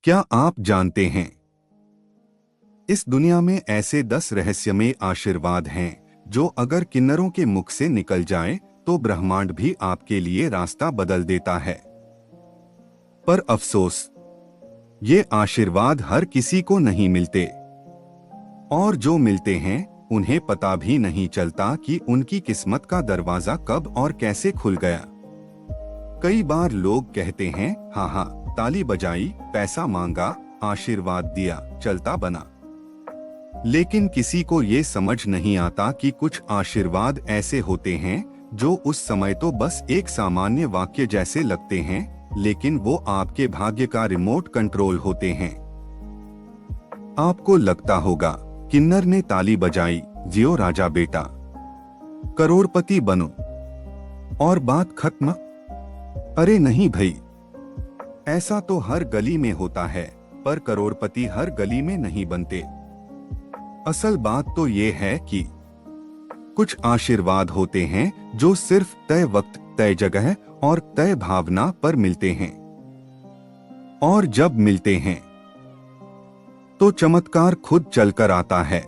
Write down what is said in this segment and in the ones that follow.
क्या आप जानते हैं, इस दुनिया में ऐसे 10 रहस्यमय आशीर्वाद हैं जो अगर किन्नरों के मुख से निकल जाएं, तो ब्रह्मांड भी आपके लिए रास्ता बदल देता है। पर अफसोस, ये आशीर्वाद हर किसी को नहीं मिलते, और जो मिलते हैं उन्हें पता भी नहीं चलता कि उनकी किस्मत का दरवाजा कब और कैसे खुल गया। कई बार लोग कहते हैं, हाँ हाँ, ताली बजाई, पैसा मांगा, आशीर्वाद दिया, चलता बना। लेकिन किसी को ये समझ नहीं आता कि कुछ आशीर्वाद ऐसे होते हैं जो उस समय तो बस एक सामान्य वाक्य जैसे लगते हैं, लेकिन वो आपके भाग्य का रिमोट कंट्रोल होते हैं। आपको लगता होगा, किन्नर ने ताली बजाई, जियो राजा बेटा, करोड़पति बनो, और बात खत्म। अरे नहीं भाई, ऐसा तो हर गली में होता है, पर करोड़पति हर गली में नहीं बनते। असल बात तो ये है कि कुछ आशीर्वाद होते हैं जो सिर्फ तय वक्त, तय जगह और तय भावना पर मिलते हैं, और जब मिलते हैं तो चमत्कार खुद चलकर आता है।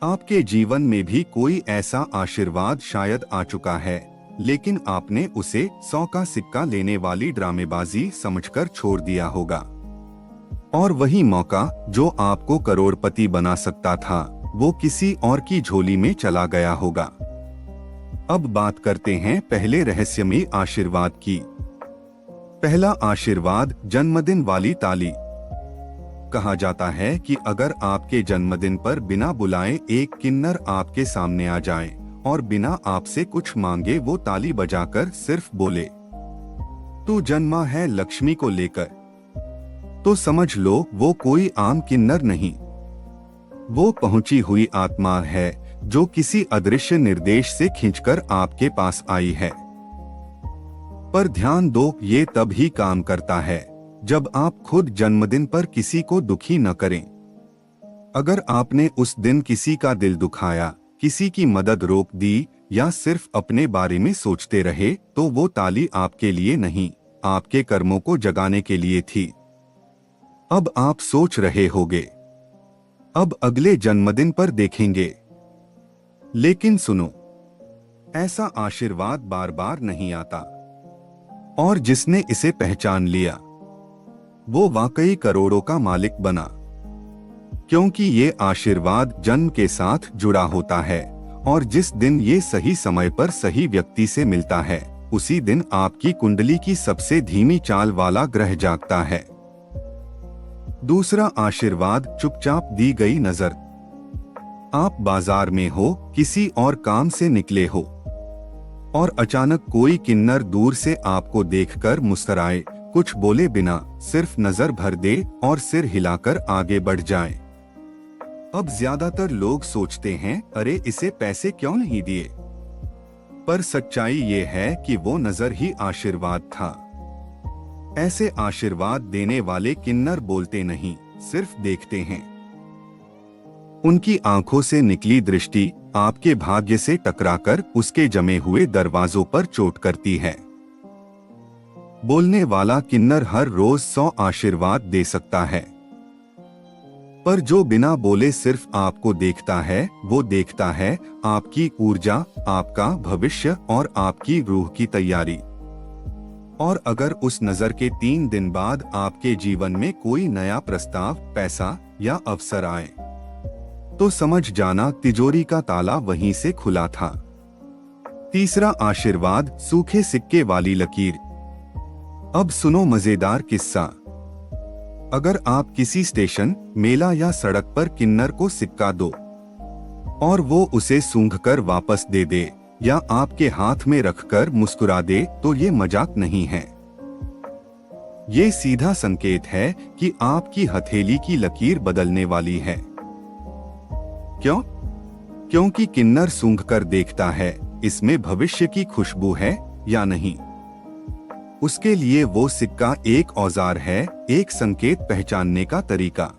आपके जीवन में भी कोई ऐसा आशीर्वाद शायद आ चुका है, लेकिन आपने उसे 100 का सिक्का लेने वाली ड्रामेबाजी समझकर छोड़ दिया होगा, और वही मौका जो आपको करोड़पति बना सकता था, वो किसी और की झोली में चला गया होगा। अब बात करते हैं पहले रहस्यमय आशीर्वाद की। पहला आशीर्वाद, जन्मदिन वाली ताली। कहा जाता है कि अगर आपके जन्मदिन पर बिना बुलाए एक किन्नर आपके सामने आ जाए और बिना आपसे कुछ मांगे वो ताली बजाकर सिर्फ बोले, तू जन्मा है लक्ष्मी को लेकर, तो समझ लो वो कोई आम किन्नर नहीं, वो पहुंची हुई आत्मा है जो किसी अदृश्य निर्देश से खींचकर आपके पास आई है। पर ध्यान दो, ये तब ही काम करता है जब आप खुद जन्मदिन पर किसी को दुखी न करें। अगर आपने उस दिन किसी का दिल दुखाया, किसी की मदद रोक दी, या सिर्फ अपने बारे में सोचते रहे, तो वो ताली आपके लिए नहीं, आपके कर्मों को जगाने के लिए थी। अब आप सोच रहे होंगे, अब अगले जन्मदिन पर देखेंगे। लेकिन सुनो, ऐसा आशीर्वाद बार बार नहीं आता, और जिसने इसे पहचान लिया वो वाकई करोड़ों का मालिक बना, क्योंकि ये आशीर्वाद जन्म के साथ जुड़ा होता है, और जिस दिन ये सही समय पर सही व्यक्ति से मिलता है, उसी दिन आपकी कुंडली की सबसे धीमी चाल वाला ग्रह जागता है। दूसरा आशीर्वाद, चुपचाप दी गई नजर। आप बाजार में हो, किसी और काम से निकले हो, और अचानक कोई किन्नर दूर से आपको देखकर मुस्कुराए, कुछ बोले बिना सिर्फ नजर भर दे और सिर हिलाकर आगे बढ़ जाए। अब ज्यादातर लोग सोचते हैं, अरे इसे पैसे क्यों नहीं दिए? पर सच्चाई ये है कि वो नजर ही आशीर्वाद था। ऐसे आशीर्वाद देने वाले किन्नर बोलते नहीं, सिर्फ देखते हैं। उनकी आंखों से निकली दृष्टि आपके भाग्य से टकराकर उसके जमे हुए दरवाजों पर चोट करती है। बोलने वाला किन्नर हर रोज 100 आशीर्वाद दे सकता है, पर जो बिना बोले सिर्फ आपको देखता है, वो देखता है आपकी ऊर्जा, आपका भविष्य और आपकी रूह की तैयारी। और अगर उस नजर के 3 दिन बाद आपके जीवन में कोई नया प्रस्ताव, पैसा या अवसर आए, तो समझ जाना तिजोरी का ताला वहीं से खुला था। तीसरा आशीर्वाद, सूखे सिक्के वाली लकीर। अब सुनो मजेदार किस्सा। अगर आप किसी स्टेशन, मेला या सड़क पर किन्नर को सिक्का दो और वो उसे सूंघकर वापस दे दे, या आपके हाथ में रखकर मुस्कुरा दे, तो ये मजाक नहीं है। ये सीधा संकेत है कि आपकी हथेली की लकीर बदलने वाली है। क्यों? क्योंकि किन्नर सूंघकर देखता है, इसमें भविष्य की खुशबू है या नहीं। उसके लिए वो सिक्का एक औजार है, एक संकेत पहचानने का तरीका।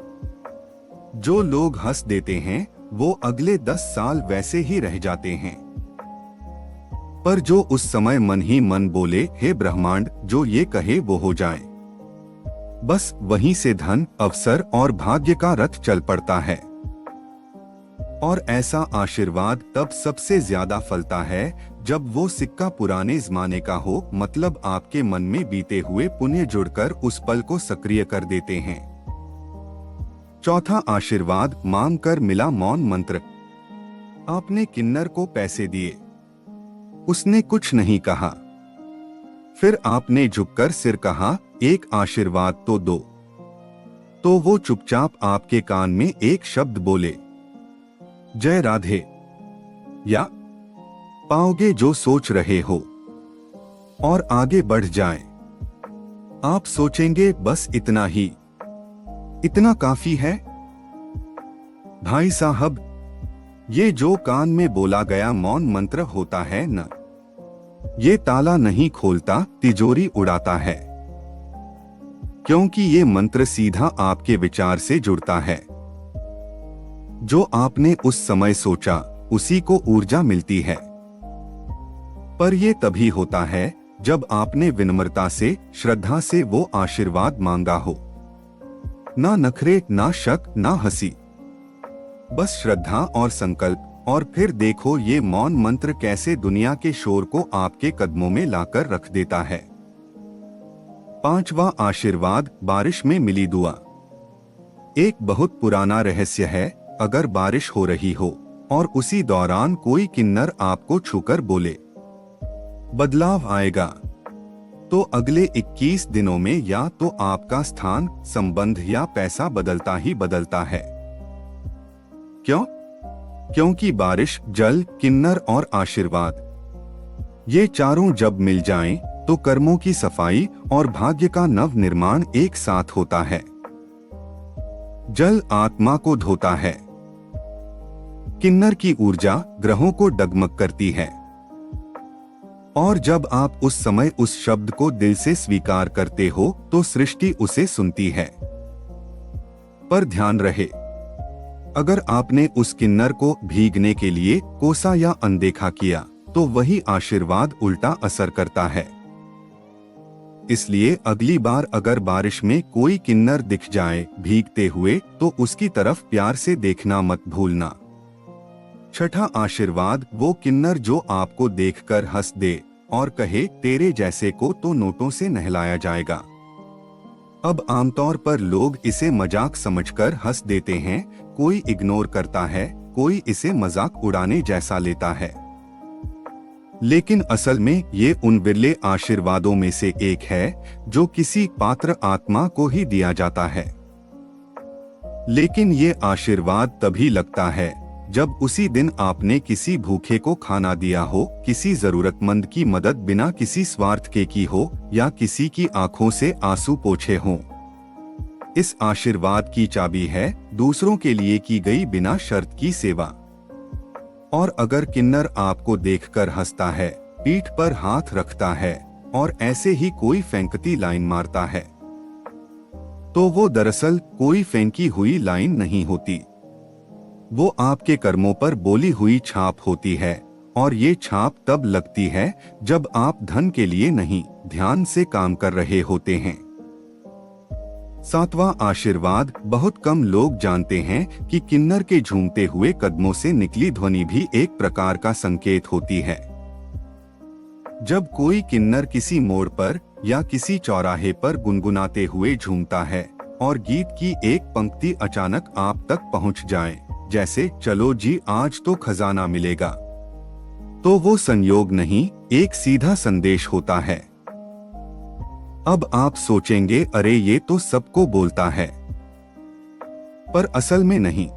जो लोग हंस देते हैं, वो अगले 10 साल वैसे ही रह जाते हैं, पर जो उस समय मन ही मन बोले, हे ब्रह्मांड, जो ये कहे वो हो जाए, बस वहीं से धन, अवसर और भाग्य का रथ चल पड़ता है। और ऐसा आशीर्वाद तब सबसे ज्यादा फलता है जब वो सिक्का पुराने जमाने का हो, मतलब आपके मन में बीते हुए पुण्य जुड़कर उस पल को सक्रिय कर देते हैं। चौथा आशीर्वाद मांग कर मिला मौन मंत्र। आपने किन्नर को पैसे दिए, उसने कुछ नहीं कहा, फिर आपने झुककर सिर कहा, एक आशीर्वाद तो दो। तो वो चुपचाप आपके कान में एक शब्द बोले, जय राधे, या पाओगे जो सोच रहे हो, और आगे बढ़ जाएं। आप सोचेंगे बस इतना ही, इतना काफी है। भाई साहब, ये जो कान में बोला गया मौन मंत्र होता है न, ये ताला नहीं खोलता, तिजोरी उड़ाता है। क्योंकि ये मंत्र सीधा आपके विचार से जुड़ता है। जो आपने उस समय सोचा, उसी को ऊर्जा मिलती है। पर यह तभी होता है जब आपने विनम्रता से, श्रद्धा से वो आशीर्वाद मांगा हो। ना नखरे, ना शक, ना हंसी, बस श्रद्धा और संकल्प। और फिर देखो ये मौन मंत्र कैसे दुनिया के शोर को आपके कदमों में लाकर रख देता है। पांचवा आशीर्वाद, बारिश में मिली दुआ। एक बहुत पुराना रहस्य है, अगर बारिश हो रही हो और उसी दौरान कोई किन्नर आपको छूकर बोले, बदलाव आएगा, तो अगले 21 दिनों में या तो आपका स्थान, संबंध या पैसा बदलता ही बदलता है। क्यों? क्योंकि बारिश, जल, किन्नर और आशीर्वाद, ये चारों जब मिल जाएं, तो कर्मों की सफाई और भाग्य का नव निर्माण एक साथ होता है। जल आत्मा को धोता है, किन्नर की ऊर्जा ग्रहों को डगमग करती है। और जब आप उस समय उस शब्द को दिल से स्वीकार करते हो तो सृष्टि उसे सुनती है। पर ध्यान रहे, अगर आपने उस किन्नर को भीगने के लिए कोसा या अनदेखा किया, तो वही आशीर्वाद उल्टा असर करता है। इसलिए अगली बार अगर बारिश में कोई किन्नर दिख जाए भीगते हुए, तो उसकी तरफ प्यार से देखना मत भूलना। छठा आशीर्वाद, वो किन्नर जो आपको देखकर हंस दे और कहे, तेरे जैसे को तो नोटों से नहलाया जाएगा। अब आमतौर पर लोग इसे मजाक समझकर हंस देते हैं, कोई इग्नोर करता है, कोई इसे मजाक उड़ाने जैसा लेता है। लेकिन असल में ये उन बिरले आशीर्वादों में से एक है जो किसी पात्र आत्मा को ही दिया जाता है। लेकिन ये आशीर्वाद तभी लगता है जब उसी दिन आपने किसी भूखे को खाना दिया हो, किसी जरूरतमंद की मदद बिना किसी स्वार्थ के की हो, या किसी की आंखों से आंसू पोंछे हों। इस आशीर्वाद की चाबी है दूसरों के लिए की गई बिना शर्त की सेवा। और अगर किन्नर आपको देखकर हंसता है, पीठ पर हाथ रखता है और ऐसे ही कोई फेंकती लाइन मारता है, तो वो दरअसल कोई फेंकी हुई लाइन नहीं होती। वो आपके कर्मों पर बोली हुई छाप होती है। और ये छाप तब लगती है जब आप धन के लिए नहीं, ध्यान से काम कर रहे होते हैं। सातवां आशीर्वाद, बहुत कम लोग जानते हैं कि किन्नर के झूमते हुए कदमों से निकली ध्वनि भी एक प्रकार का संकेत होती है। जब कोई किन्नर किसी मोड़ पर या किसी चौराहे पर गुनगुनाते हुए झूमता है और गीत की एक पंक्ति अचानक आप तक पहुंच जाए, जैसे चलो जी आज तो खजाना मिलेगा, तो वो संयोग नहीं, एक सीधा संदेश होता है। अब आप सोचेंगे, अरे ये तो सबको बोलता है। पर असल में नहीं,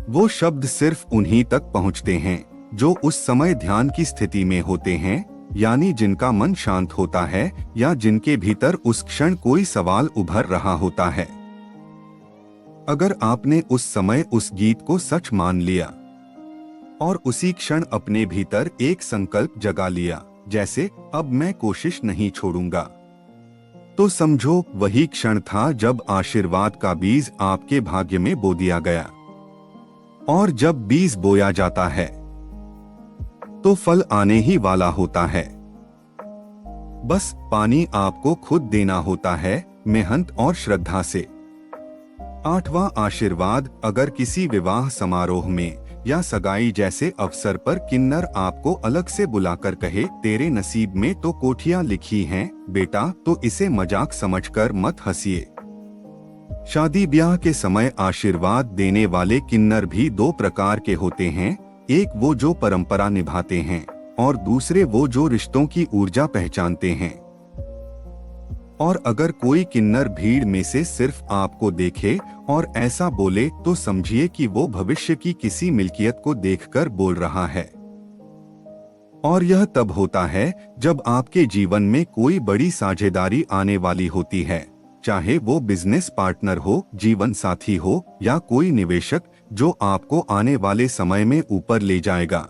वो शब्द सिर्फ उन्हीं तक पहुंचते हैं जो उस समय ध्यान की स्थिति में होते हैं, यानी जिनका मन शांत होता है या जिनके भीतर उस क्षण कोई सवाल उभर रहा होता है। अगर आपने उस समय उस गीत को सच मान लिया और उसी क्षण अपने भीतर एक संकल्प जगा लिया, जैसे अब मैं कोशिश नहीं छोड़ूंगा, तो समझो वही क्षण था जब आशीर्वाद का बीज आपके भाग्य में बो दिया गया। और जब बीज बोया जाता है तो फल आने ही वाला होता है। बस पानी आपको खुद देना होता है, मेहनत और श्रद्धा से। 8वां आशीर्वाद, अगर किसी विवाह समारोह में या सगाई जैसे अवसर पर किन्नर आपको अलग से बुलाकर कहे, तेरे नसीब में तो कोठियां लिखी हैं बेटा, तो इसे मजाक समझकर मत हंसिए। शादी ब्याह के समय आशीर्वाद देने वाले किन्नर भी 2 प्रकार के होते हैं, एक वो जो परंपरा निभाते हैं और दूसरे वो जो रिश्तों की ऊर्जा पहचानते हैं। और अगर कोई किन्नर भीड़ में से सिर्फ आपको देखे और ऐसा बोले तो समझिए कि वो भविष्य की किसी मिल्कियत को देखकर बोल रहा है। और यह तब होता है जब आपके जीवन में कोई बड़ी साझेदारी आने वाली होती है, चाहे वो बिजनेस पार्टनर हो, जीवन साथी हो या कोई निवेशक जो आपको आने वाले समय में ऊपर ले जाएगा।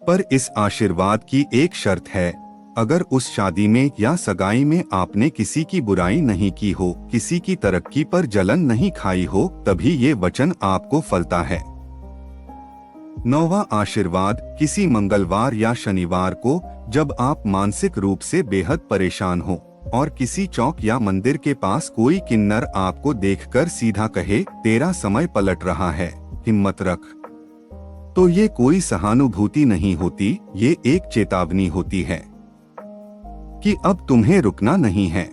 पर इस आशीर्वाद की एक शर्त है, अगर उस शादी में या सगाई में आपने किसी की बुराई नहीं की हो, किसी की तरक्की पर जलन नहीं खाई हो, तभी ये वचन आपको फलता है। 9वां आशीर्वाद, किसी मंगलवार या शनिवार को जब आप मानसिक रूप से बेहद परेशान हो और किसी चौक या मंदिर के पास कोई किन्नर आपको देखकर सीधा कहे, तेरा समय पलट रहा है, हिम्मत रख, तो ये कोई सहानुभूति नहीं होती, ये एक चेतावनी होती है कि अब तुम्हें रुकना नहीं है।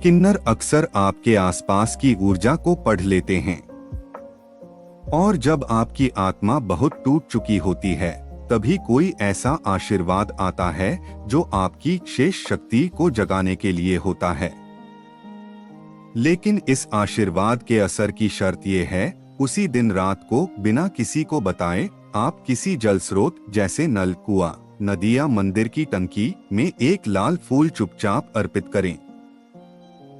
किन्नर अक्सर आपके आसपास की ऊर्जा को पढ़ लेते हैं और जब आपकी आत्मा बहुत टूट चुकी होती है, तभी कोई ऐसा आशीर्वाद आता है जो आपकी शेष शक्ति को जगाने के लिए होता है। लेकिन इस आशीर्वाद के असर की शर्त ये है, उसी दिन रात को बिना किसी को बताए आप किसी जल स्रोत जैसे नल, कुआं, नदी या मंदिर की टंकी में एक लाल फूल चुपचाप अर्पित करें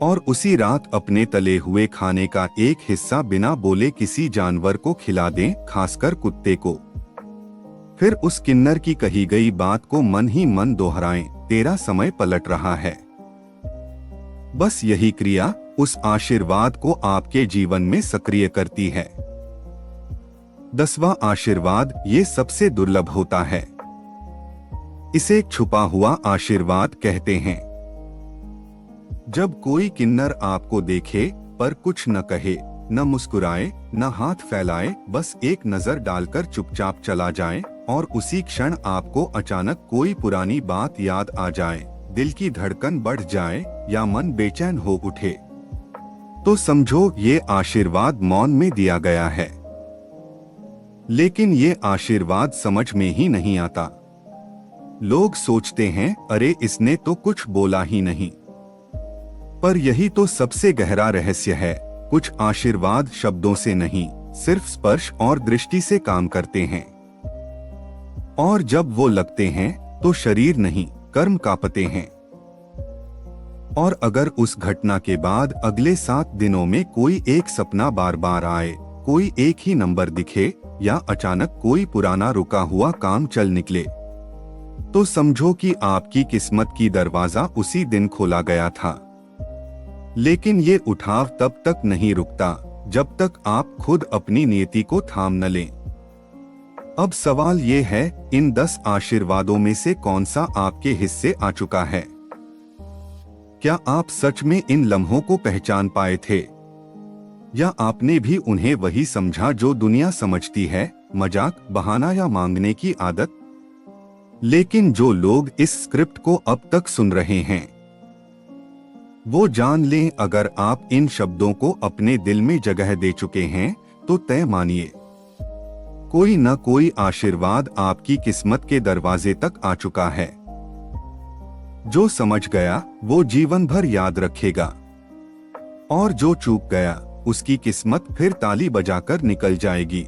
और उसी रात अपने तले हुए खाने का एक हिस्सा बिना बोले किसी जानवर को खिला दें, खासकर कुत्ते को। फिर उस किन्नर की कही गई बात को मन ही मन दोहराएं, तेरा समय पलट रहा है। बस यही क्रिया उस आशीर्वाद को आपके जीवन में सक्रिय करती है। 10वां आशीर्वाद, ये सबसे दुर्लभ होता है। इसे छुपा हुआ आशीर्वाद कहते हैं। जब कोई किन्नर आपको देखे पर कुछ न कहे, न मुस्कुराए, न हाथ फैलाए, बस एक नजर डालकर चुपचाप चला जाए और उसी क्षण आपको अचानक कोई पुरानी बात याद आ जाए, दिल की धड़कन बढ़ जाए या मन बेचैन हो उठे, तो समझो ये आशीर्वाद मौन में दिया गया है। लेकिन ये आशीर्वाद समझ में ही नहीं आता। लोग सोचते हैं, अरे इसने तो कुछ बोला ही नहीं। पर यही तो सबसे गहरा रहस्य है, कुछ आशीर्वाद शब्दों से नहीं, सिर्फ स्पर्श और दृष्टि से काम करते हैं। और जब वो लगते हैं तो शरीर नहीं, कर्म कांपते हैं। और अगर उस घटना के बाद अगले 7 दिनों में कोई एक सपना बार बार आए, कोई एक ही नंबर दिखे या अचानक कोई पुराना रुका हुआ काम चल निकले, तो समझो कि आपकी किस्मत की दरवाजा उसी दिन खोला गया था। लेकिन ये उठाव तब तक नहीं रुकता जब तक आप खुद अपनी नियति को थाम न लें। अब सवाल ये है, इन 10 आशीर्वादों में से कौन सा आपके हिस्से आ चुका है? क्या आप सच में इन लम्हों को पहचान पाए थे, या आपने भी उन्हें वही समझा जो दुनिया समझती है, मजाक, बहाना या मांगने की आदत? लेकिन जो लोग इस स्क्रिप्ट को अब तक सुन रहे हैं, वो जान लें, अगर आप इन शब्दों को अपने दिल में जगह दे चुके हैं तो तय मानिए, कोई न कोई आशीर्वाद आपकी किस्मत के दरवाजे तक आ चुका है। जो समझ गया वो जीवन भर याद रखेगा, और जो चूक गया उसकी किस्मत फिर ताली बजाकर निकल जाएगी।